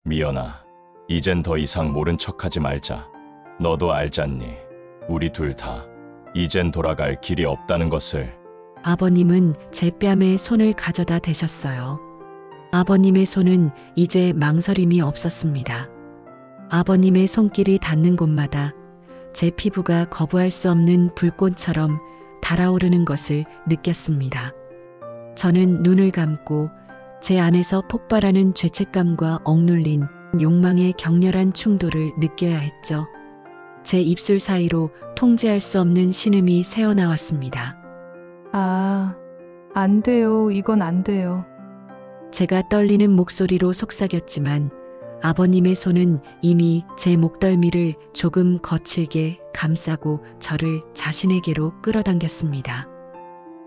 미연아, 이젠 더 이상 모른 척하지 말자. 너도 알잖니. 우리 둘 다 이젠 돌아갈 길이 없다는 것을. 아버님은 제 뺨에 손을 가져다 대셨어요. 아버님의 손은 이제 망설임이 없었습니다. 아버님의 손길이 닿는 곳마다 제 피부가 거부할 수 없는 불꽃처럼 달아오르는 것을 느꼈습니다. 저는 눈을 감고 제 안에서 폭발하는 죄책감과 억눌린 욕망의 격렬한 충돌을 느껴야 했죠. 제 입술 사이로 통제할 수 없는 신음이 새어나왔습니다. 아, 안 돼요. 이건 안 돼요. 제가 떨리는 목소리로 속삭였지만 아버님의 손은 이미 제 목덜미를 조금 거칠게 감싸고 저를 자신에게로 끌어당겼습니다.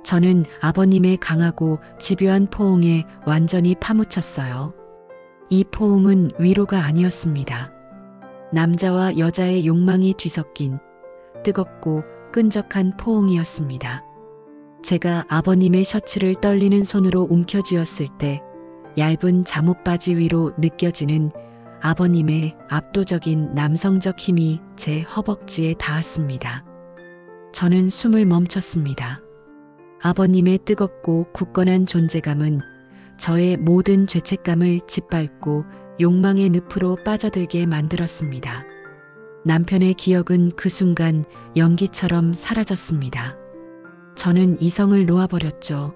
저는 아버님의 강하고 집요한 포옹에 완전히 파묻혔어요. 이 포옹은 위로가 아니었습니다. 남자와 여자의 욕망이 뒤섞인 뜨겁고 끈적한 포옹이었습니다. 제가 아버님의 셔츠를 떨리는 손으로 움켜쥐었을 때 얇은 잠옷바지 위로 느껴지는 아버님의 압도적인 남성적 힘이 제 허벅지에 닿았습니다. 저는 숨을 멈췄습니다. 아버님의 뜨겁고 굳건한 존재감은 저의 모든 죄책감을 짓밟고 욕망의 늪으로 빠져들게 만들었습니다. 남편의 기억은 그 순간 연기처럼 사라졌습니다. 저는 이성을 놓아버렸죠.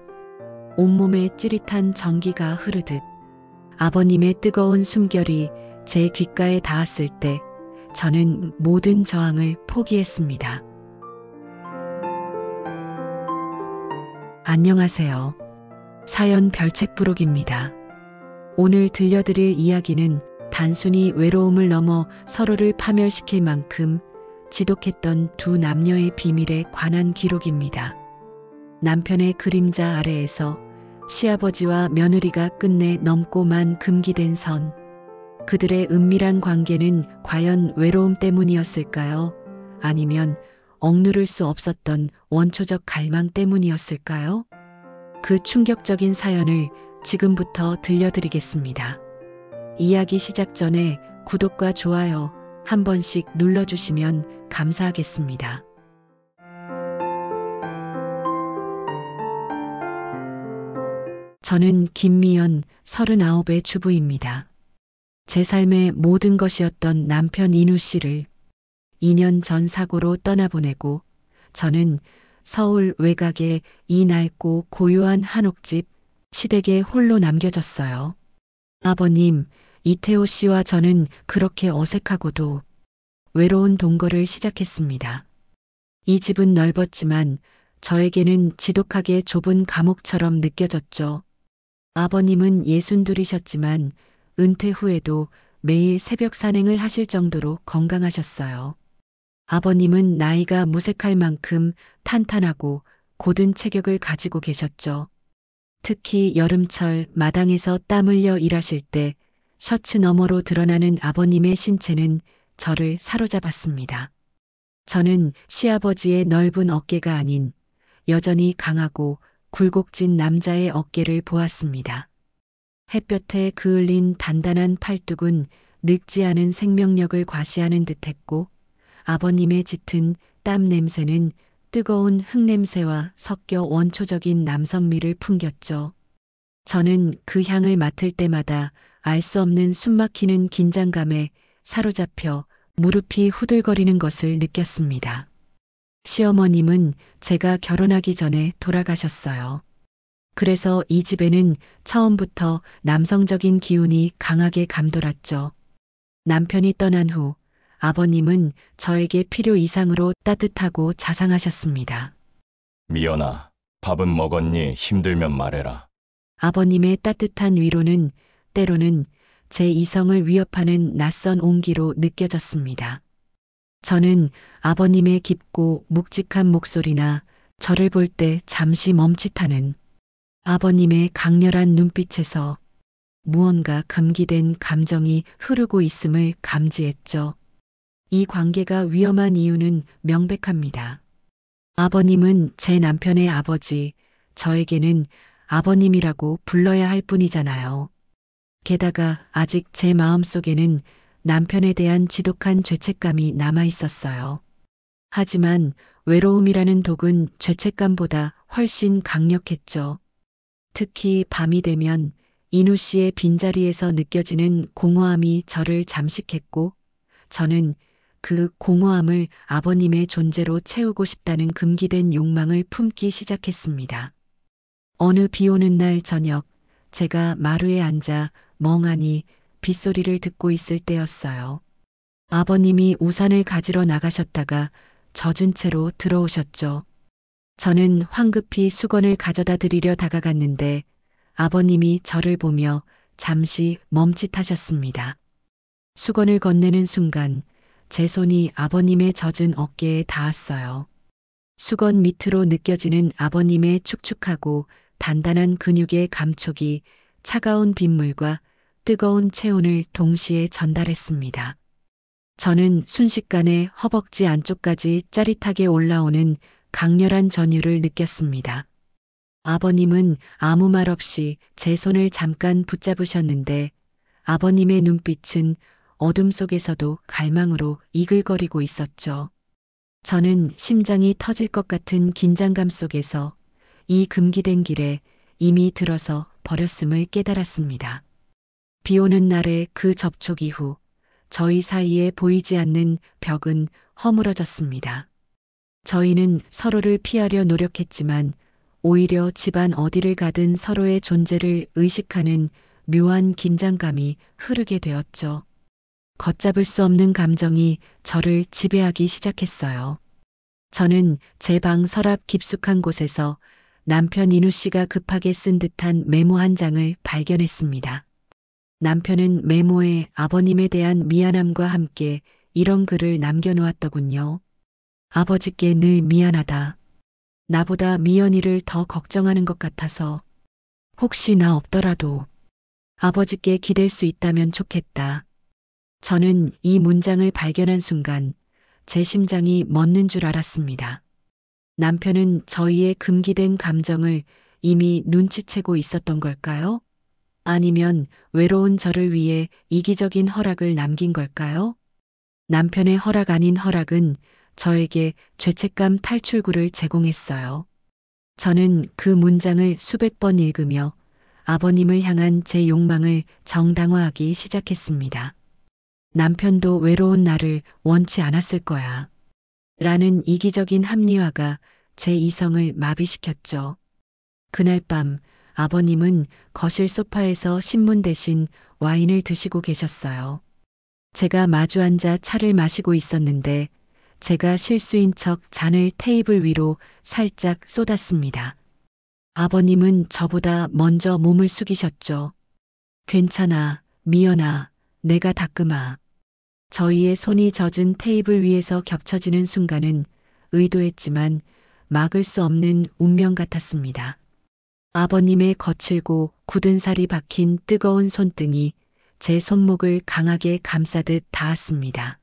온몸에 찌릿한 전기가 흐르듯 아버님의 뜨거운 숨결이 제 귓가에 닿았을 때 저는 모든 저항을 포기했습니다. 안녕하세요. 사연 별책부록입니다. 오늘 들려드릴 이야기는 단순히 외로움을 넘어 서로를 파멸시킬 만큼 지독했던 두 남녀의 비밀에 관한 기록입니다. 남편의 그림자 아래에서 시아버지와 며느리가 끝내 넘고만 금기된 선. 그들의 은밀한 관계는 과연 외로움 때문이었을까요? 아니면 억누를 수 없었던 원초적 갈망 때문이었을까요? 그 충격적인 사연을 지금부터 들려드리겠습니다. 이야기 시작 전에 구독과 좋아요 한 번씩 눌러주시면 감사하겠습니다. 저는 김미연 39의 주부입니다. 제 삶의 모든 것이었던 남편 인우 씨를 2년 전 사고로 떠나보내고 저는 서울 외곽의 이 낡고 고요한 한옥집 시댁에 홀로 남겨졌어요. 아버님, 이태호 씨와 저는 그렇게 어색하고도 외로운 동거를 시작했습니다. 이 집은 넓었지만 저에게는 지독하게 좁은 감옥처럼 느껴졌죠. 아버님은 62이셨지만 은퇴 후에도 매일 새벽 산행을 하실 정도로 건강하셨어요. 아버님은 나이가 무색할 만큼 탄탄하고 고든 체격을 가지고 계셨죠. 특히 여름철 마당에서 땀 흘려 일하실 때 셔츠 너머로 드러나는 아버님의 신체는 저를 사로잡았습니다. 저는 시아버지의 넓은 어깨가 아닌 여전히 강하고 굴곡진 남자의 어깨를 보았습니다. 햇볕에 그을린 단단한 팔뚝은 늙지 않은 생명력을 과시하는 듯했고 아버님의 짙은 땀 냄새는 뜨거운 흙냄새와 섞여 원초적인 남성미를 풍겼죠. 저는 그 향을 맡을 때마다 알 수 없는 숨막히는 긴장감에 사로잡혀 무릎이 후들거리는 것을 느꼈습니다. 시어머님은 제가 결혼하기 전에 돌아가셨어요. 그래서 이 집에는 처음부터 남성적인 기운이 강하게 감돌았죠. 남편이 떠난 후 아버님은 저에게 필요 이상으로 따뜻하고 자상하셨습니다. 미연아, 밥은 먹었니? 힘들면 말해라. 아버님의 따뜻한 위로는 때로는 제 이성을 위협하는 낯선 온기로 느껴졌습니다. 저는 아버님의 깊고 묵직한 목소리나 저를 볼 때 잠시 멈칫하는 아버님의 강렬한 눈빛에서 무언가 금기된 감정이 흐르고 있음을 감지했죠. 이 관계가 위험한 이유는 명백합니다. 아버님은 제 남편의 아버지, 저에게는 아버님이라고 불러야 할 뿐이잖아요. 게다가 아직 제 마음속에는 남편에 대한 지독한 죄책감이 남아 있었어요. 하지만 외로움이라는 독은 죄책감보다 훨씬 강력했죠. 특히 밤이 되면 인우 씨의 빈자리에서 느껴지는 공허함이 저를 잠식했고, 저는 그 공허함을 아버님의 존재로 채우고 싶다는 금기된 욕망을 품기 시작했습니다. 어느 비 오는 날 저녁, 제가 마루에 앉아 멍하니 빗소리를 듣고 있을 때였어요. 아버님이 우산을 가지러 나가셨다가 젖은 채로 들어오셨죠. 저는 황급히 수건을 가져다 드리려 다가갔는데 아버님이 저를 보며 잠시 멈칫하셨습니다. 수건을 건네는 순간 제 손이 아버님의 젖은 어깨에 닿았어요. 수건 밑으로 느껴지는 아버님의 축축하고 단단한 근육의 감촉이 차가운 빗물과 뜨거운 체온을 동시에 전달했습니다. 저는 순식간에 허벅지 안쪽까지 짜릿하게 올라오는 강렬한 전율을 느꼈습니다. 아버님은 아무 말 없이 제 손을 잠깐 붙잡으셨는데 아버님의 눈빛은 어둠 속에서도 갈망으로 이글거리고 있었죠. 저는 심장이 터질 것 같은 긴장감 속에서 이 금기된 길에 이미 들어서 버렸음을 깨달았습니다. 비 오는 날의 그 접촉 이후 저희 사이에 보이지 않는 벽은 허물어졌습니다. 저희는 서로를 피하려 노력했지만 오히려 집안 어디를 가든 서로의 존재를 의식하는 묘한 긴장감이 흐르게 되었죠. 걷잡을 수 없는 감정이 저를 지배하기 시작했어요. 저는 제 방 서랍 깊숙한 곳에서 남편 인우 씨가 급하게 쓴 듯한 메모 한 장을 발견했습니다. 남편은 메모에 아버님에 대한 미안함과 함께 이런 글을 남겨놓았더군요. 아버지께 늘 미안하다. 나보다 미연이를 더 걱정하는 것 같아서 혹시 나 없더라도 아버지께 기댈 수 있다면 좋겠다. 저는 이 문장을 발견한 순간 제 심장이 멎는 줄 알았습니다. 남편은 저희의 금기된 감정을 이미 눈치채고 있었던 걸까요? 아니면 외로운 저를 위해 이기적인 허락을 남긴 걸까요? 남편의 허락 아닌 허락은 저에게 죄책감 탈출구를 제공했어요. 저는 그 문장을 수백 번 읽으며 아버님을 향한 제 욕망을 정당화하기 시작했습니다. 남편도 외로운 나를 원치 않았을 거야. 라는 이기적인 합리화가 제 이성을 마비시켰죠. 그날 밤 아버님은 거실 소파에서 신문 대신 와인을 드시고 계셨어요. 제가 마주 앉아 차를 마시고 있었는데 제가 실수인 척 잔을 테이블 위로 살짝 쏟았습니다. 아버님은 저보다 먼저 몸을 숙이셨죠. 괜찮아, 미연아, 내가 닦으마. 저희의 손이 젖은 테이블 위에서 겹쳐지는 순간은 의도했지만 막을 수 없는 운명 같았습니다. 아버님의 거칠고 굳은 살이 박힌 뜨거운 손등이 제 손목을 강하게 감싸듯 닿았습니다.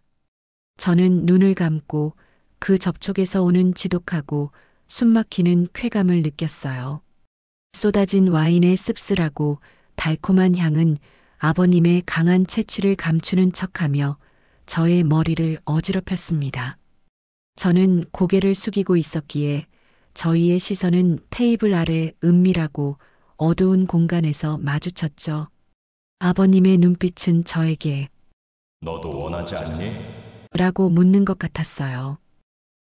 저는 눈을 감고 그 접촉에서 오는 지독하고 숨막히는 쾌감을 느꼈어요. 쏟아진 와인의 씁쓸하고 달콤한 향은 아버님의 강한 채취를 감추는 척하며 저의 머리를 어지럽혔습니다. 저는 고개를 숙이고 있었기에 저희의 시선은 테이블 아래 은밀하고 어두운 공간에서 마주쳤죠. 아버님의 눈빛은 저에게 너도 원하지 않니? 라고 묻는 것 같았어요.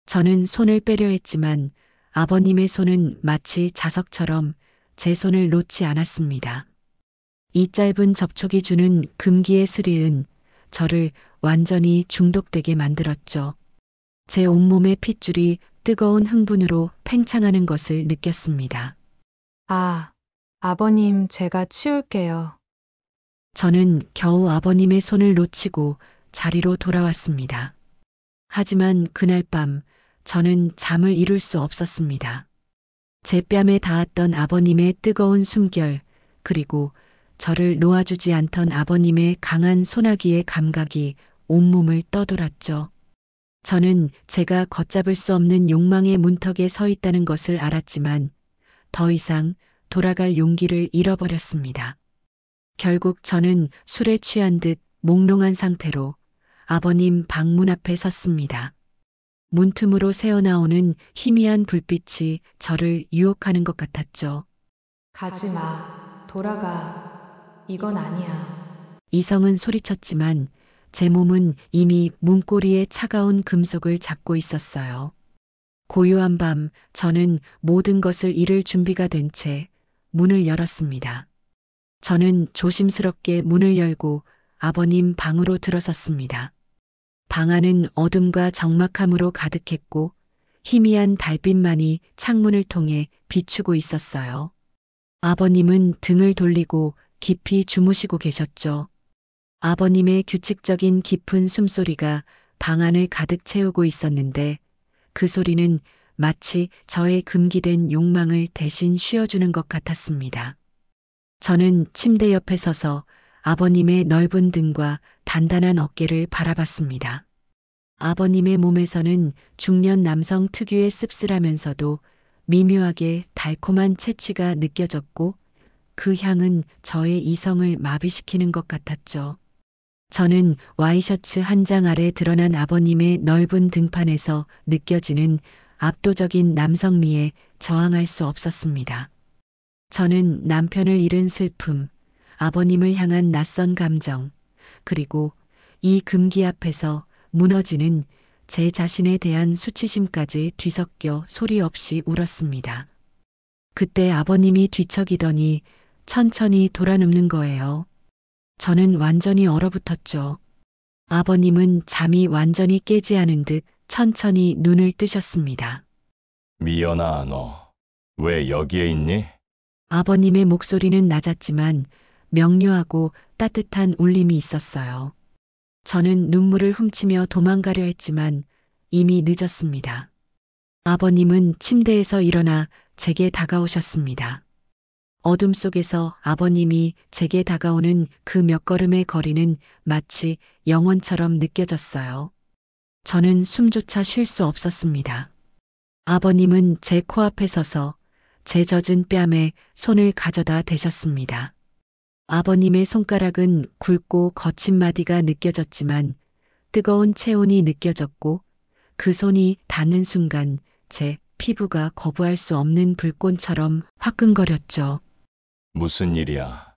저는 손을 빼려 했지만 아버님의 손은 마치 자석처럼 제 손을 놓지 않았습니다. 이 짧은 접촉이 주는 금기의 스릴은 저를 완전히 중독되게 만들었죠. 제 온몸의 핏줄이 뜨거운 흥분으로 팽창하는 것을 느꼈습니다. 아, 아버님, 제가 치울게요. 저는 겨우 아버님의 손을 놓치고 자리로 돌아왔습니다. 하지만 그날 밤 저는 잠을 이룰 수 없었습니다. 제 뺨에 닿았던 아버님의 뜨거운 숨결, 그리고 저를 놓아주지 않던 아버님의 강한 소나기의 감각이 온몸을 떠돌았죠. 저는 제가 걷잡을 수 없는 욕망의 문턱에 서 있다는 것을 알았지만 더 이상 돌아갈 용기를 잃어버렸습니다. 결국 저는 술에 취한 듯 몽롱한 상태로 아버님 방문 앞에 섰습니다. 문틈으로 새어나오는 희미한 불빛이 저를 유혹하는 것 같았죠. 가지 마. 돌아가. 이건 아니야. 이성은 소리쳤지만 제 몸은 이미 문고리에 차가운 금속을 잡고 있었어요. 고요한 밤, 저는 모든 것을 잃을 준비가 된 채 문을 열었습니다. 저는 조심스럽게 문을 열고 아버님 방으로 들어섰습니다. 방 안은 어둠과 적막함으로 가득했고 희미한 달빛만이 창문을 통해 비추고 있었어요. 아버님은 등을 돌리고 깊이 주무시고 계셨죠. 아버님의 규칙적인 깊은 숨소리가 방 안을 가득 채우고 있었는데 그 소리는 마치 저의 금기된 욕망을 대신 쉬어주는 것 같았습니다. 저는 침대 옆에 서서 아버님의 넓은 등과 단단한 어깨를 바라봤습니다. 아버님의 몸에서는 중년 남성 특유의 씁쓸하면서도 미묘하게 달콤한 채취가 느껴졌고 그 향은 저의 이성을 마비시키는 것 같았죠. 저는 와이셔츠 한 장 아래 드러난 아버님의 넓은 등판에서 느껴지는 압도적인 남성미에 저항할 수 없었습니다. 저는 남편을 잃은 슬픔, 아버님을 향한 낯선 감정, 그리고 이 금기 앞에서 무너지는 제 자신에 대한 수치심까지 뒤섞여 소리 없이 울었습니다. 그때 아버님이 뒤척이더니 천천히 돌아눕는 거예요. 저는 완전히 얼어붙었죠. 아버님은 잠이 완전히 깨지 않은 듯 천천히 눈을 뜨셨습니다. 미연아, 너 왜 여기에 있니? 아버님의 목소리는 낮았지만 명료하고 따뜻한 울림이 있었어요. 저는 눈물을 훔치며 도망가려 했지만 이미 늦었습니다. 아버님은 침대에서 일어나 제게 다가오셨습니다. 어둠 속에서 아버님이 제게 다가오는 그 몇 걸음의 거리는 마치 영원처럼 느껴졌어요. 저는 숨조차 쉴 수 없었습니다. 아버님은 제 코앞에 서서 제 젖은 뺨에 손을 가져다 대셨습니다. 아버님의 손가락은 굵고 거친 마디가 느껴졌지만 뜨거운 체온이 느껴졌고 그 손이 닿는 순간 제 피부가 거부할 수 없는 불꽃처럼 화끈거렸죠. 무슨 일이야?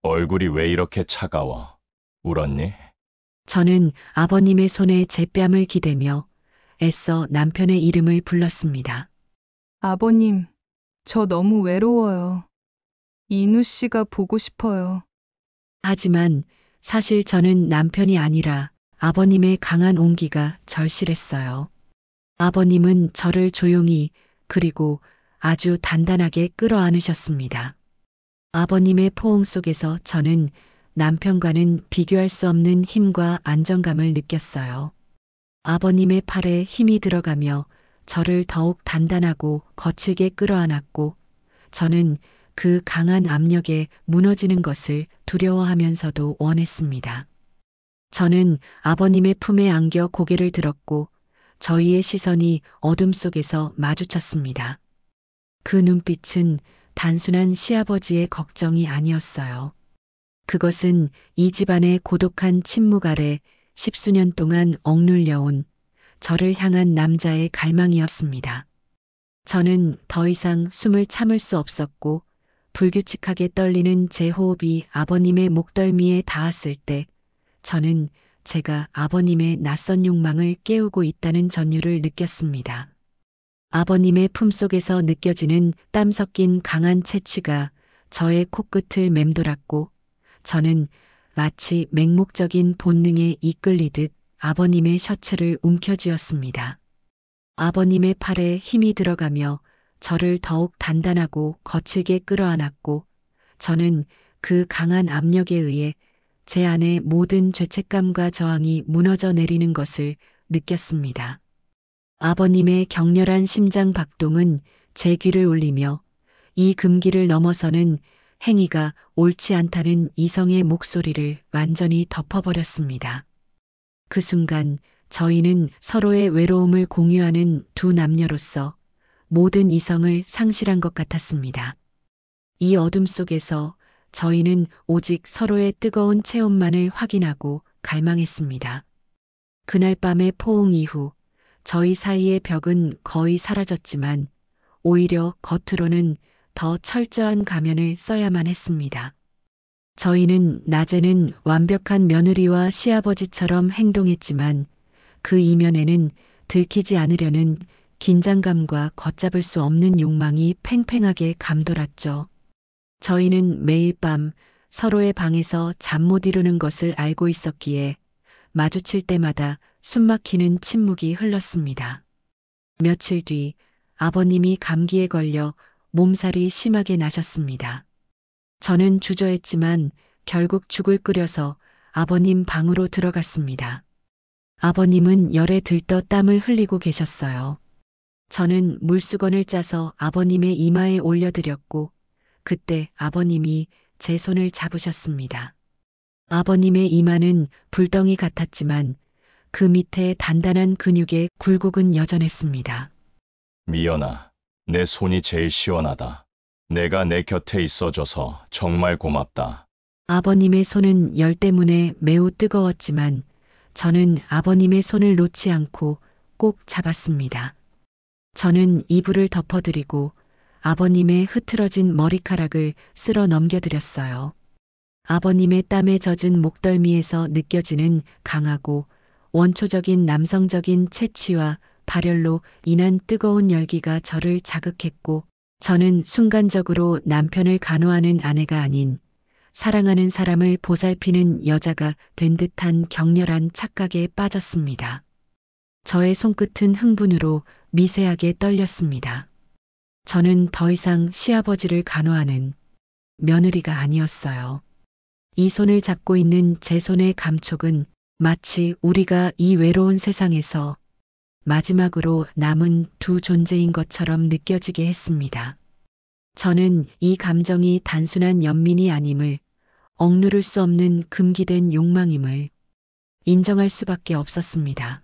얼굴이 왜 이렇게 차가워? 울었니? 저는 아버님의 손에 제 뺨을 기대며 애써 남편의 이름을 불렀습니다. 아버님, 저 너무 외로워요. 인우 씨가 보고 싶어요. 하지만 사실 저는 남편이 아니라 아버님의 강한 온기가 절실했어요. 아버님은 저를 조용히 그리고 아주 단단하게 끌어안으셨습니다. 아버님의 포옹 속에서 저는 남편과는 비교할 수 없는 힘과 안정감을 느꼈어요. 아버님의 팔에 힘이 들어가며 저를 더욱 단단하고 거칠게 끌어안았고 저는 그 강한 압력에 무너지는 것을 두려워하면서도 원했습니다. 저는 아버님의 품에 안겨 고개를 들었고 저희의 시선이 어둠 속에서 마주쳤습니다. 그 눈빛은 단순한 시아버지의 걱정이 아니었어요. 그것은 이 집안의 고독한 침묵 아래 10수년 동안 억눌려온 저를 향한 남자의 갈망이었습니다. 저는 더 이상 숨을 참을 수 없었고 불규칙하게 떨리는 제 호흡이 아버님의 목덜미에 닿았을 때 저는 제가 아버님의 낯선 욕망을 깨우고 있다는 전율을 느꼈습니다. 아버님의 품속에서 느껴지는 땀 섞인 강한 채취가 저의 코끝을 맴돌았고 저는 마치 맹목적인 본능에 이끌리듯 아버님의 셔츠를 움켜쥐었습니다. 아버님의 팔에 힘이 들어가며 저를 더욱 단단하고 거칠게 끌어안았고 저는 그 강한 압력에 의해 제 안의 모든 죄책감과 저항이 무너져 내리는 것을 느꼈습니다. 아버님의 격렬한 심장 박동은 제 귀를 울리며 이 금기를 넘어서는 행위가 옳지 않다는 이성의 목소리를 완전히 덮어버렸습니다. 그 순간 저희는 서로의 외로움을 공유하는 두 남녀로서 모든 이성을 상실한 것 같았습니다. 이 어둠 속에서 저희는 오직 서로의 뜨거운 체온만을 확인하고 갈망했습니다. 그날 밤의 포옹 이후 저희 사이의 벽은 거의 사라졌지만 오히려 겉으로는 더 철저한 가면을 써야만 했습니다. 저희는 낮에는 완벽한 며느리와 시아버지처럼 행동했지만 그 이면에는 들키지 않으려는 긴장감과 걷잡을 수 없는 욕망이 팽팽하게 감돌았죠. 저희는 매일 밤 서로의 방에서 잠 못 이루는 것을 알고 있었기에 마주칠 때마다 숨막히는 침묵이 흘렀습니다. 며칠 뒤 아버님이 감기에 걸려 몸살이 심하게 나셨습니다. 저는 주저했지만 결국 죽을 끓여서 아버님 방으로 들어갔습니다. 아버님은 열에 들떠 땀을 흘리고 계셨어요. 저는 물수건을 짜서 아버님의 이마에 올려드렸고 그때 아버님이 제 손을 잡으셨습니다. 아버님의 이마는 불덩이 같았지만 그 밑에 단단한 근육의 굴곡은 여전했습니다. 미연아, 내 손이 제일 시원하다. 내가 내 곁에 있어줘서 정말 고맙다. 아버님의 손은 열 때문에 매우 뜨거웠지만 저는 아버님의 손을 놓지 않고 꼭 잡았습니다. 저는 이불을 덮어드리고 아버님의 흐트러진 머리카락을 쓸어 넘겨드렸어요. 아버님의 땀에 젖은 목덜미에서 느껴지는 강하고 원초적인 남성적인 채취와 발열로 인한 뜨거운 열기가 저를 자극했고 저는 순간적으로 남편을 간호하는 아내가 아닌 사랑하는 사람을 보살피는 여자가 된 듯한 격렬한 착각에 빠졌습니다. 저의 손끝은 흥분으로 미세하게 떨렸습니다. 저는 더 이상 시아버지를 간호하는 며느리가 아니었어요. 이 손을 잡고 있는 제 손의 감촉은 마치 우리가 이 외로운 세상에서 마지막으로 남은 두 존재인 것처럼 느껴지게 했습니다. 저는 이 감정이 단순한 연민이 아님을, 억누를 수 없는 금기된 욕망임을 인정할 수밖에 없었습니다.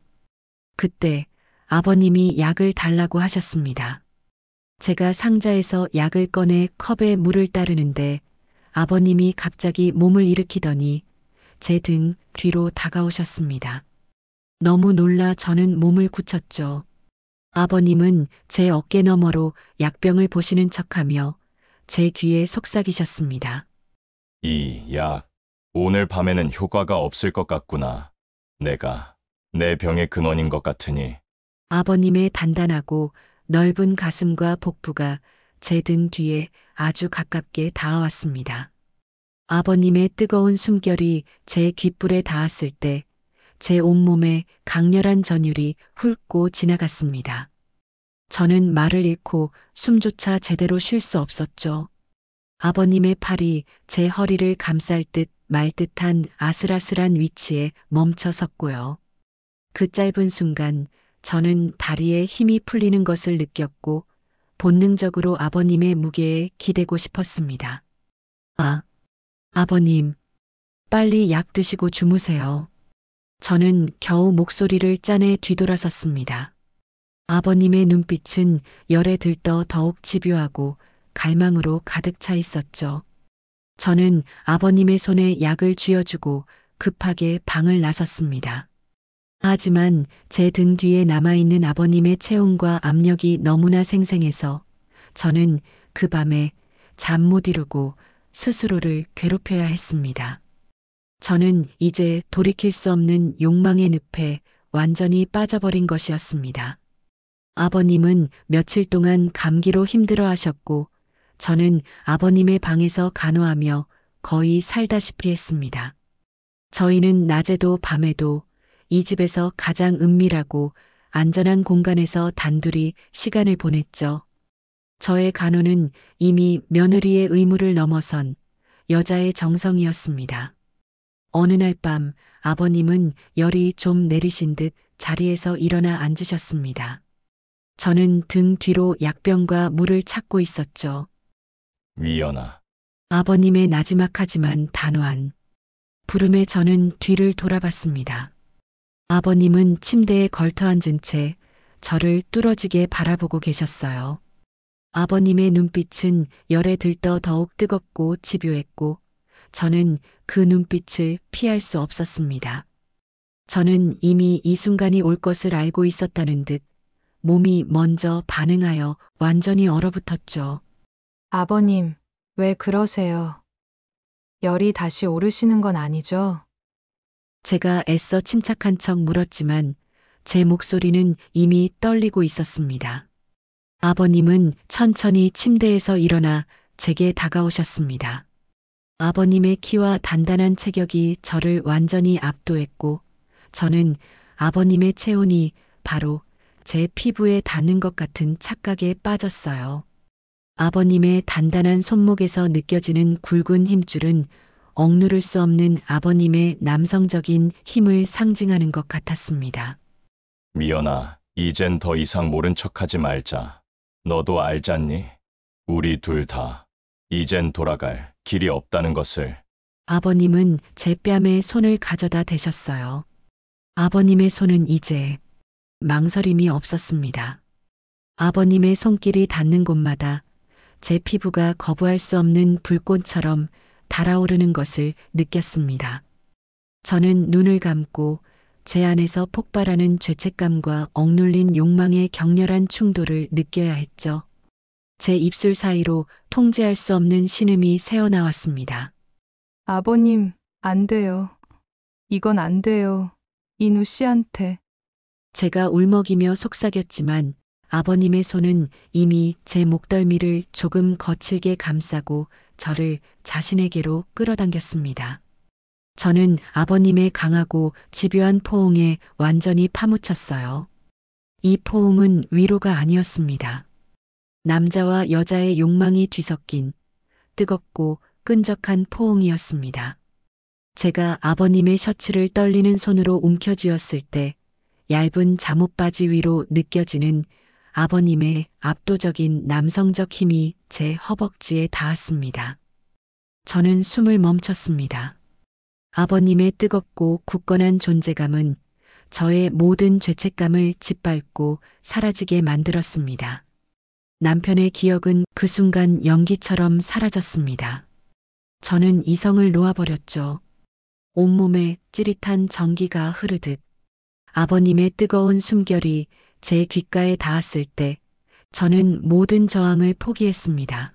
그때 아버님이 약을 달라고 하셨습니다. 제가 상자에서 약을 꺼내 컵에 물을 따르는데 아버님이 갑자기 몸을 일으키더니 제 등 뒤로 다가오셨습니다. 너무 놀라 저는 몸을 굳혔죠. 아버님은 제 어깨 너머로 약병을 보시는 척하며 제 귀에 속삭이셨습니다. 이 약, 오늘 밤에는 효과가 없을 것 같구나. 내가 내 병의 근원인 것 같으니. 아버님의 단단하고 넓은 가슴과 복부가 제 등 뒤에 아주 가깝게 닿아왔습니다. 아버님의 뜨거운 숨결이 제 귓불에 닿았을 때 제 온몸에 강렬한 전율이 훑고 지나갔습니다. 저는 말을 잃고 숨조차 제대로 쉴 수 없었죠. 아버님의 팔이 제 허리를 감쌀 듯 말 듯한 아슬아슬한 위치에 멈춰 섰고요. 그 짧은 순간 저는 다리에 힘이 풀리는 것을 느꼈고 본능적으로 아버님의 무게에 기대고 싶었습니다. 아버님, 빨리 약 드시고 주무세요. 저는 겨우 목소리를 짜내 뒤돌아섰습니다. 아버님의 눈빛은 열에 들떠 더욱 집요하고 갈망으로 가득 차 있었죠. 저는 아버님의 손에 약을 쥐어주고 급하게 방을 나섰습니다. 하지만 제 등 뒤에 남아있는 아버님의 체온과 압력이 너무나 생생해서 저는 그 밤에 잠 못 이루고 스스로를 괴롭혀야 했습니다. 저는 이제 돌이킬 수 없는 욕망의 늪에 완전히 빠져버린 것이었습니다. 아버님은 며칠 동안 감기로 힘들어 하셨고 저는 아버님의 방에서 간호하며 거의 살다시피 했습니다. 저희는 낮에도 밤에도 이 집에서 가장 은밀하고 안전한 공간에서 단둘이 시간을 보냈죠. 저의 간호는 이미 며느리의 의무를 넘어선 여자의 정성이었습니다. 어느 날 밤 아버님은 열이 좀 내리신 듯 자리에서 일어나 앉으셨습니다. 저는 등 뒤로 약병과 물을 찾고 있었죠. 미연아, 아버님의 나지막하지만 단호한 부름에 저는 뒤를 돌아봤습니다. 아버님은 침대에 걸터앉은 채 저를 뚫어지게 바라보고 계셨어요. 아버님의 눈빛은 열에 들떠 더욱 뜨겁고 집요했고 저는 그 눈빛을 피할 수 없었습니다. 저는 이미 이 순간이 올 것을 알고 있었다는 듯 몸이 먼저 반응하여 완전히 얼어붙었죠. 아버님, 왜 그러세요? 열이 다시 오르시는 건 아니죠? 제가 애써 침착한 척 물었지만 제 목소리는 이미 떨리고 있었습니다. 아버님은 천천히 침대에서 일어나 제게 다가오셨습니다. 아버님의 키와 단단한 체격이 저를 완전히 압도했고 저는 아버님의 체온이 바로 제 피부에 닿는 것 같은 착각에 빠졌어요. 아버님의 단단한 손목에서 느껴지는 굵은 힘줄은 억누를 수 없는 아버님의 남성적인 힘을 상징하는 것 같았습니다. 미연아, 이젠 더 이상 모른 척하지 말자. 너도 알잖니? 우리 둘 다 이젠 돌아갈 길이 없다는 것을. 아버님은 제 뺨에 손을 가져다 대셨어요. 아버님의 손은 이제 망설임이 없었습니다. 아버님의 손길이 닿는 곳마다 제 피부가 거부할 수 없는 불꽃처럼 달아오르는 것을 느꼈습니다. 저는 눈을 감고 제 안에서 폭발하는 죄책감과 억눌린 욕망의 격렬한 충돌을 느껴야 했죠. 제 입술 사이로 통제할 수 없는 신음이 새어나왔습니다. 아버님, 안 돼요. 이건 안 돼요. 인우 씨한테. 제가 울먹이며 속삭였지만 아버님의 손은 이미 제 목덜미를 조금 거칠게 감싸고 저를 자신에게로 끌어당겼습니다. 저는 아버님의 강하고 집요한 포옹에 완전히 파묻혔어요. 이 포옹은 위로가 아니었습니다. 남자와 여자의 욕망이 뒤섞인 뜨겁고 끈적한 포옹이었습니다. 제가 아버님의 셔츠를 떨리는 손으로 움켜쥐었을 때 얇은 잠옷바지 위로 느껴지는 아버님의 압도적인 남성적 힘이 제 허벅지에 닿았습니다. 저는 숨을 멈췄습니다. 아버님의 뜨겁고 굳건한 존재감은 저의 모든 죄책감을 짓밟고 사라지게 만들었습니다. 남편의 기억은 그 순간 연기처럼 사라졌습니다. 저는 이성을 놓아버렸죠. 온몸에 찌릿한 전기가 흐르듯 아버님의 뜨거운 숨결이 제 귓가에 닿았을 때 저는 모든 저항을 포기했습니다.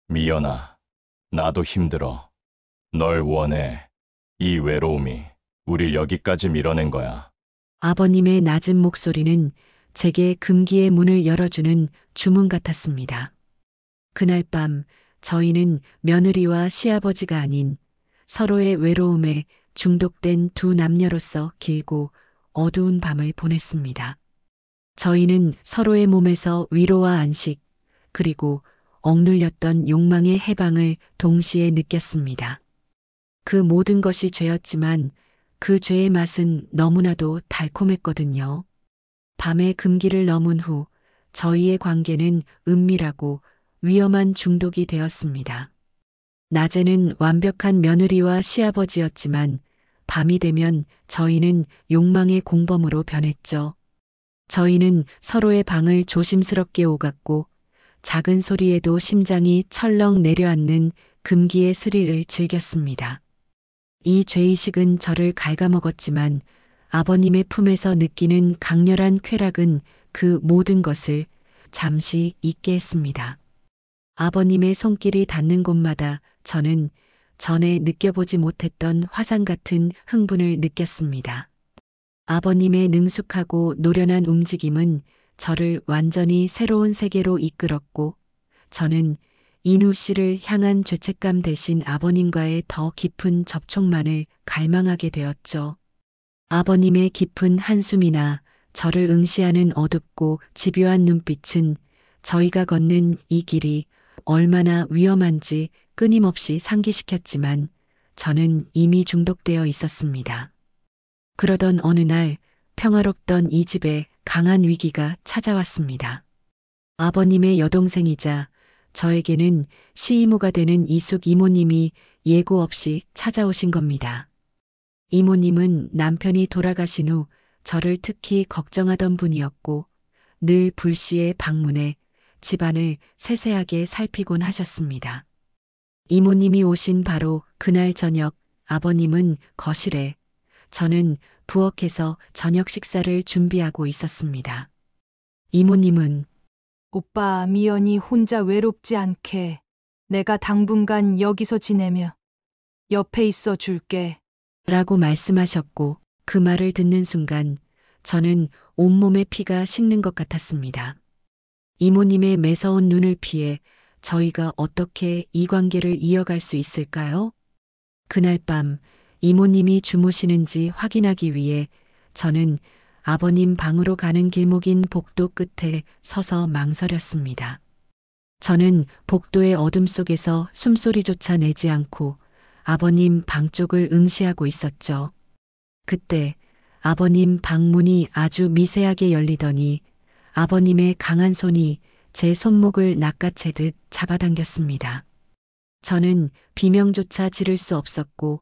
미연아, 나도 힘들어. 널 원해. 이 외로움이 우릴 여기까지 밀어낸 거야. 아버님의 낮은 목소리는 제게 금기의 문을 열어주는 주문 같았습니다. 그날 밤 저희는 며느리와 시아버지가 아닌 서로의 외로움에 중독된 두 남녀로서 길고 어두운 밤을 보냈습니다. 저희는 서로의 몸에서 위로와 안식, 그리고 억눌렸던 욕망의 해방을 동시에 느꼈습니다. 그 모든 것이 죄였지만 그 죄의 맛은 너무나도 달콤했거든요. 밤의 금기를 넘은 후 저희의 관계는 은밀하고 위험한 중독이 되었습니다. 낮에는 완벽한 며느리와 시아버지였지만 밤이 되면 저희는 욕망의 공범으로 변했죠. 저희는 서로의 방을 조심스럽게 오갔고 작은 소리에도 심장이 철렁 내려앉는 금기의 스릴을 즐겼습니다. 이 죄의식은 저를 갉아먹었지만 아버님의 품에서 느끼는 강렬한 쾌락은 그 모든 것을 잠시 잊게 했습니다. 아버님의 손길이 닿는 곳마다 저는 전에 느껴보지 못했던 화상 같은 흥분을 느꼈습니다. 아버님의 능숙하고 노련한 움직임은 저를 완전히 새로운 세계로 이끌었고 저는 인우 씨를 향한 죄책감 대신 아버님과의 더 깊은 접촉만을 갈망하게 되었죠. 아버님의 깊은 한숨이나 저를 응시하는 어둡고 집요한 눈빛은 저희가 걷는 이 길이 얼마나 위험한지 끊임없이 상기시켰지만 저는 이미 중독되어 있었습니다. 그러던 어느 날 평화롭던 이 집에 강한 위기가 찾아왔습니다. 아버님의 여동생이자 저에게는 시이모가 되는 이숙 이모님이 예고 없이 찾아오신 겁니다. 이모님은 남편이 돌아가신 후 저를 특히 걱정하던 분이었고 늘 불시에 방문해 집안을 세세하게 살피곤 하셨습니다. 이모님이 오신 바로 그날 저녁 아버님은 거실에, 저는 부엌에서 저녁 식사를 준비하고 있었습니다. 이모님은 오빠, 미연이 혼자 외롭지 않게 내가 당분간 여기서 지내며 옆에 있어 줄게. 라고 말씀하셨고 그 말을 듣는 순간 저는 온몸에 피가 식는 것 같았습니다. 이모님의 매서운 눈을 피해 저희가 어떻게 이 관계를 이어갈 수 있을까요? 그날 밤 이모님이 주무시는지 확인하기 위해 저는 아버님 방으로 가는 길목인 복도 끝에 서서 망설였습니다. 저는 복도의 어둠 속에서 숨소리조차 내지 않고 아버님 방 쪽을 응시하고 있었죠. 그때 아버님 방 문이 아주 미세하게 열리더니 아버님의 강한 손이 제 손목을 낚아채듯 잡아당겼습니다. 저는 비명조차 지를 수 없었고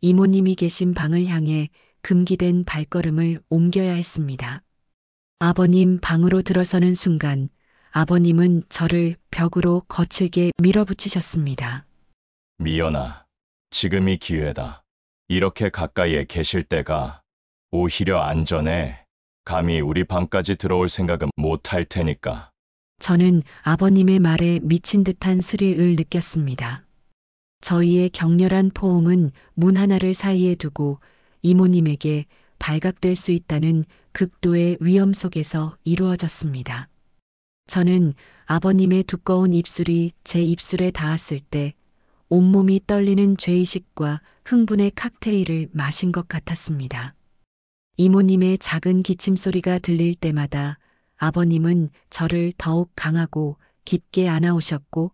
이모님이 계신 방을 향해 금기된 발걸음을 옮겨야 했습니다. 아버님 방으로 들어서는 순간 아버님은 저를 벽으로 거칠게 밀어붙이셨습니다. 미연아, 지금이 기회다. 이렇게 가까이에 계실 때가 오히려 안전해. 감히 우리 방까지 들어올 생각은 못 할 테니까. 저는 아버님의 말에 미친 듯한 스릴을 느꼈습니다. 저희의 격렬한 포옹은 문 하나를 사이에 두고 이모님에게 발각될 수 있다는 극도의 위험 속에서 이루어졌습니다. 저는 아버님의 두꺼운 입술이 제 입술에 닿았을 때 온몸이 떨리는 죄의식과 흥분의 칵테일을 마신 것 같았습니다. 이모님의 작은 기침 소리가 들릴 때마다 아버님은 저를 더욱 강하고 깊게 안아오셨고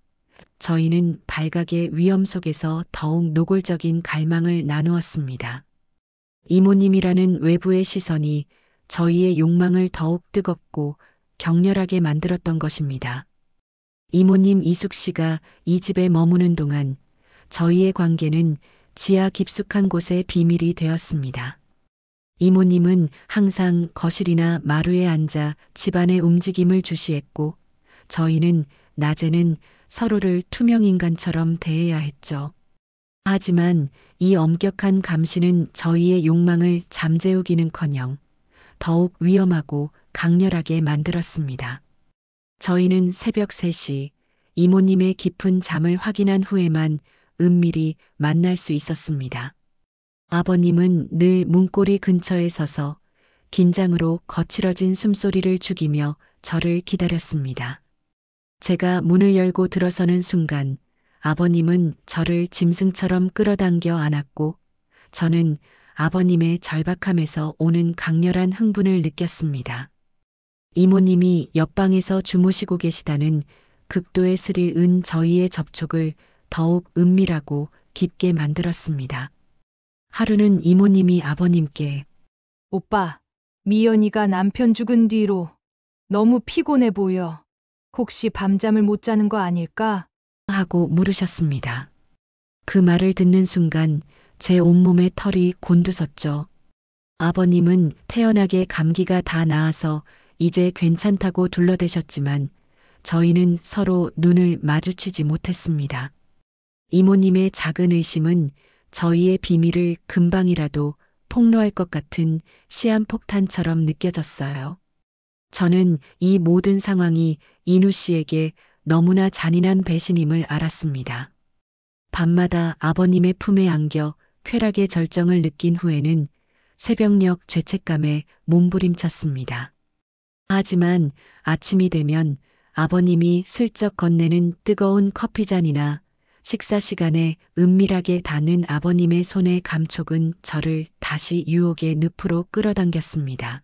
저희는 발각의 위험 속에서 더욱 노골적인 갈망을 나누었습니다. 이모님이라는 외부의 시선이 저희의 욕망을 더욱 뜨겁고 격렬하게 만들었던 것입니다. 이모님 이숙 씨가 이 집에 머무는 동안 저희의 관계는 지하 깊숙한 곳의 비밀이 되었습니다. 이모님은 항상 거실이나 마루에 앉아 집안의 움직임을 주시했고 저희는 낮에는 서로를 투명인간처럼 대해야 했죠. 하지만 이 엄격한 감시는 저희의 욕망을 잠재우기는커녕 더욱 위험하고 강렬하게 만들었습니다. 저희는 새벽 3시 이모님의 깊은 잠을 확인한 후에만 은밀히 만날 수 있었습니다. 아버님은 늘 문고리 근처에 서서 긴장으로 거칠어진 숨소리를 죽이며 저를 기다렸습니다. 제가 문을 열고 들어서는 순간 아버님은 저를 짐승처럼 끌어당겨 안았고 저는 아버님의 절박함에서 오는 강렬한 흥분을 느꼈습니다. 이모님이 옆방에서 주무시고 계시다는 극도의 스릴은 저희의 접촉을 더욱 은밀하고 깊게 만들었습니다. 하루는 이모님이 아버님께 오빠, 미연이가 남편 죽은 뒤로 너무 피곤해 보여. 혹시 밤잠을 못 자는 거 아닐까? 하고 물으셨습니다. 그 말을 듣는 순간 제 온몸에 털이 곤두섰죠. 아버님은 태연하게 감기가 다 나아서 이제 괜찮다고 둘러대셨지만 저희는 서로 눈을 마주치지 못했습니다. 이모님의 작은 의심은 저희의 비밀을 금방이라도 폭로할 것 같은 시한폭탄처럼 느껴졌어요. 저는 이 모든 상황이 인우 씨에게 너무나 잔인한 배신임을 알았습니다. 밤마다 아버님의 품에 안겨 쾌락의 절정을 느낀 후에는 새벽녘 죄책감에 몸부림쳤습니다. 하지만 아침이 되면 아버님이 슬쩍 건네는 뜨거운 커피잔이나 식사 시간에 은밀하게 닿는 아버님의 손의 감촉은 저를 다시 유혹의 늪으로 끌어당겼습니다.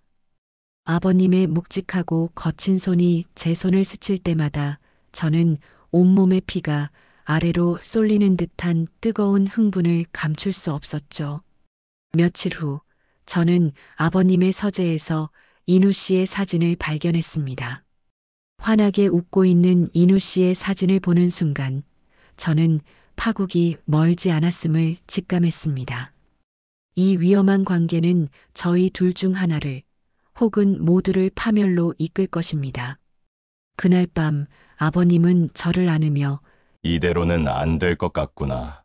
아버님의 묵직하고 거친 손이 제 손을 스칠 때마다 저는 온몸의 피가 아래로 쏠리는 듯한 뜨거운 흥분을 감출 수 없었죠. 며칠 후 저는 아버님의 서재에서 인우 씨의 사진을 발견했습니다. 환하게 웃고 있는 인우 씨의 사진을 보는 순간 저는 파국이 멀지 않았음을 직감했습니다. 이 위험한 관계는 저희 둘 중 하나를 혹은 모두를 파멸로 이끌 것입니다. 그날 밤 아버님은 저를 안으며 이대로는 안 될 것 같구나.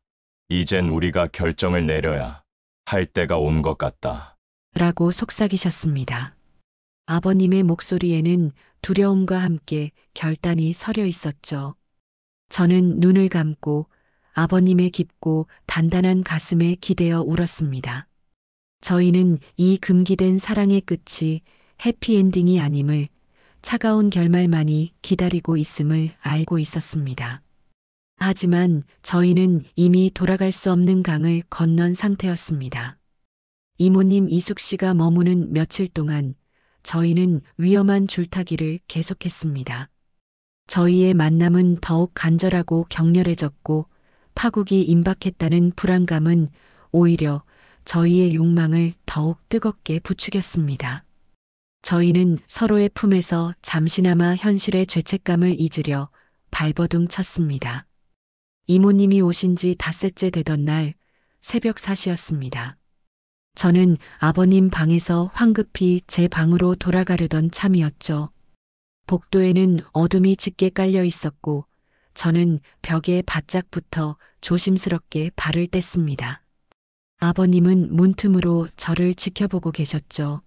이젠 우리가 결정을 내려야 할 때가 온 것 같다. 라고 속삭이셨습니다. 아버님의 목소리에는 두려움과 함께 결단이 서려 있었죠. 저는 눈을 감고 아버님의 깊고 단단한 가슴에 기대어 울었습니다. 저희는 이 금기된 사랑의 끝이 해피엔딩이 아님을, 차가운 결말만이 기다리고 있음을 알고 있었습니다. 하지만 저희는 이미 돌아갈 수 없는 강을 건넌 상태였습니다. 이모님 이숙 씨가 머무는 며칠 동안 저희는 위험한 줄타기를 계속했습니다. 저희의 만남은 더욱 간절하고 격렬해졌고 파국이 임박했다는 불안감은 오히려 저희의 욕망을 더욱 뜨겁게 부추겼습니다. 저희는 서로의 품에서 잠시나마 현실의 죄책감을 잊으려 발버둥 쳤습니다. 이모님이 오신 지 닷새째 되던 날 새벽 4시였습니다. 저는 아버님 방에서 황급히 제 방으로 돌아가려던 참이었죠. 복도에는 어둠이 짙게 깔려 있었고 저는 벽에 바짝 붙어 조심스럽게 발을 뗐습니다. 아버님은 문틈으로 저를 지켜보고 계셨죠.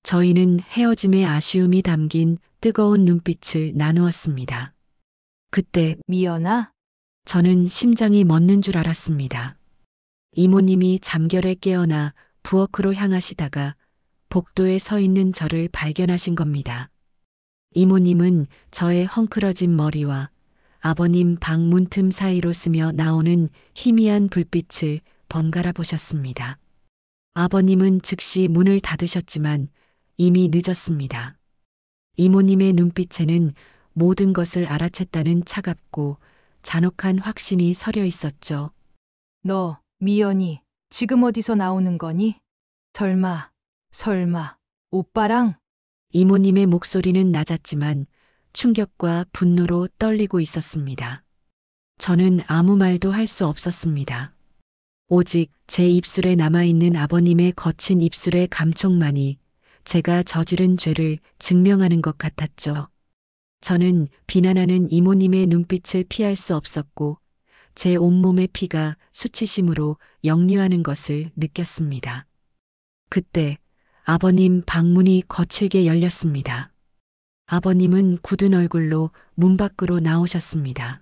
저희는 헤어짐의 아쉬움이 담긴 뜨거운 눈빛을 나누었습니다. 그때 미연아, 저는 심장이 멎는 줄 알았습니다. 이모님이 잠결에 깨어나 부엌으로 향하시다가 복도에 서 있는 저를 발견하신 겁니다. 이모님은 저의 헝클어진 머리와 아버님 방 문틈 사이로 스며 나오는 희미한 불빛을 번갈아 보셨습니다. 아버님은 즉시 문을 닫으셨지만 이미 늦었습니다. 이모님의 눈빛에는 모든 것을 알아챘다는 차갑고 잔혹한 확신이 서려 있었죠. 너, 미연이, 지금 어디서 나오는 거니? 설마, 오빠랑? 이모님의 목소리는 낮았지만 충격과 분노로 떨리고 있었습니다. 저는 아무 말도 할 수 없었습니다. 오직 제 입술에 남아있는 아버님의 거친 입술의 감촉만이 제가 저지른 죄를 증명하는 것 같았죠. 저는 비난하는 이모님의 눈빛을 피할 수 없었고 제 온몸의 피가 수치심으로 역류하는 것을 느꼈습니다. 그때 아버님 방문이 거칠게 열렸습니다. 아버님은 굳은 얼굴로 문 밖으로 나오셨습니다.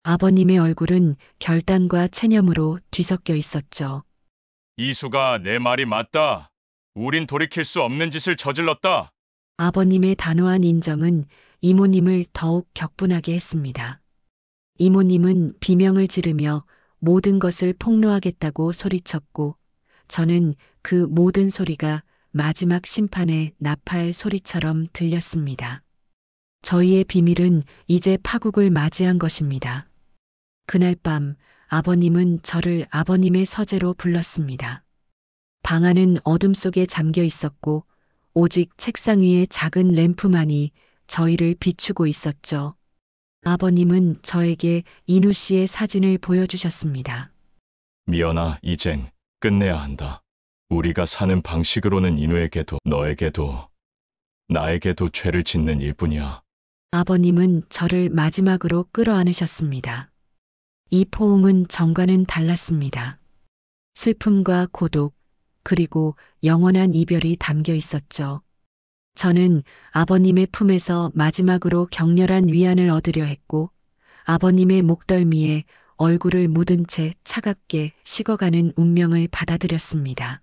아버님의 얼굴은 결단과 체념으로 뒤섞여 있었죠. 이수가 내 말이 맞다. 우린 돌이킬 수 없는 짓을 저질렀다. 아버님의 단호한 인정은 이모님을 더욱 격분하게 했습니다. 이모님은 비명을 지르며 모든 것을 폭로하겠다고 소리쳤고 저는 그 모든 소리가 마지막 심판의 나팔 소리처럼 들렸습니다. 저희의 비밀은 이제 파국을 맞이한 것입니다. 그날 밤 아버님은 저를 아버님의 서재로 불렀습니다. 방 안은 어둠 속에 잠겨 있었고 오직 책상 위에 작은 램프만이 저희를 비추고 있었죠. 아버님은 저에게 인우 씨의 사진을 보여주셨습니다. 미연아, 이젠 끝내야 한다. 우리가 사는 방식으로는 인우에게도 너에게도 나에게도 죄를 짓는 일뿐이야. 아버님은 저를 마지막으로 끌어안으셨습니다. 이 포옹은 전과는 달랐습니다. 슬픔과 고독, 그리고 영원한 이별이 담겨 있었죠. 저는 아버님의 품에서 마지막으로 격렬한 위안을 얻으려 했고 아버님의 목덜미에 얼굴을 묻은 채 차갑게 식어가는 운명을 받아들였습니다.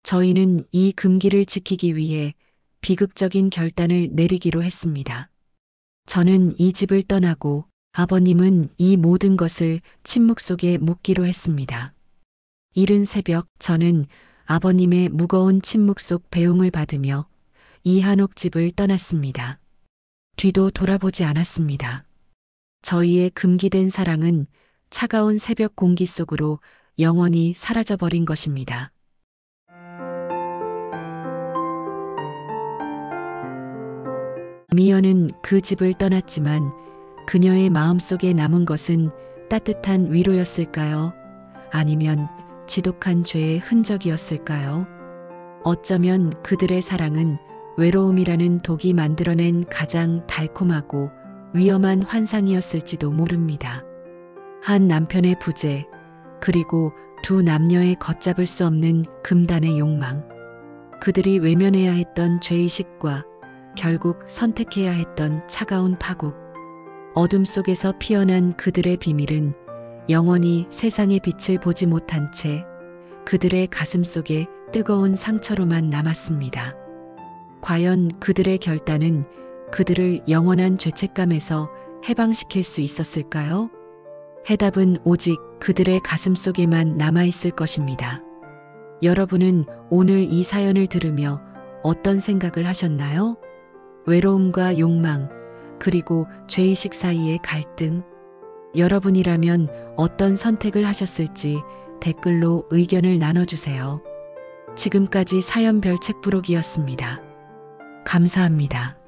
저희는 이 금기를 지키기 위해 비극적인 결단을 내리기로 했습니다. 저는 이 집을 떠나고 아버님은 이 모든 것을 침묵 속에 묻기로 했습니다. 이른 새벽 저는 아버님의 무거운 침묵 속 배웅을 받으며 이 한옥 집을 떠났습니다. 뒤도 돌아보지 않았습니다. 저희의 금기된 사랑은 차가운 새벽 공기 속으로 영원히 사라져버린 것입니다. 미연은 그 집을 떠났지만 그녀의 마음속에 남은 것은 따뜻한 위로였을까요? 아니면 지독한 죄의 흔적이었을까요? 어쩌면 그들의 사랑은 외로움이라는 독이 만들어낸 가장 달콤하고 위험한 환상이었을지도 모릅니다. 한 남편의 부재, 그리고 두 남녀의 걷잡을 수 없는 금단의 욕망. 그들이 외면해야 했던 죄의식과 결국 선택해야 했던 차가운 파국. 어둠 속에서 피어난 그들의 비밀은 영원히 세상의 빛을 보지 못한 채 그들의 가슴 속에 뜨거운 상처로만 남았습니다. 과연 그들의 결단은 그들을 영원한 죄책감에서 해방시킬 수 있었을까요? 해답은 오직 그들의 가슴 속에만 남아있을 것입니다. 여러분은 오늘 이 사연을 들으며 어떤 생각을 하셨나요? 외로움과 욕망, 그리고 죄의식 사이의 갈등. 여러분이라면 어떤 선택을 하셨을지 댓글로 의견을 나눠주세요. 지금까지 사연별 책부록이었습니다. 감사합니다.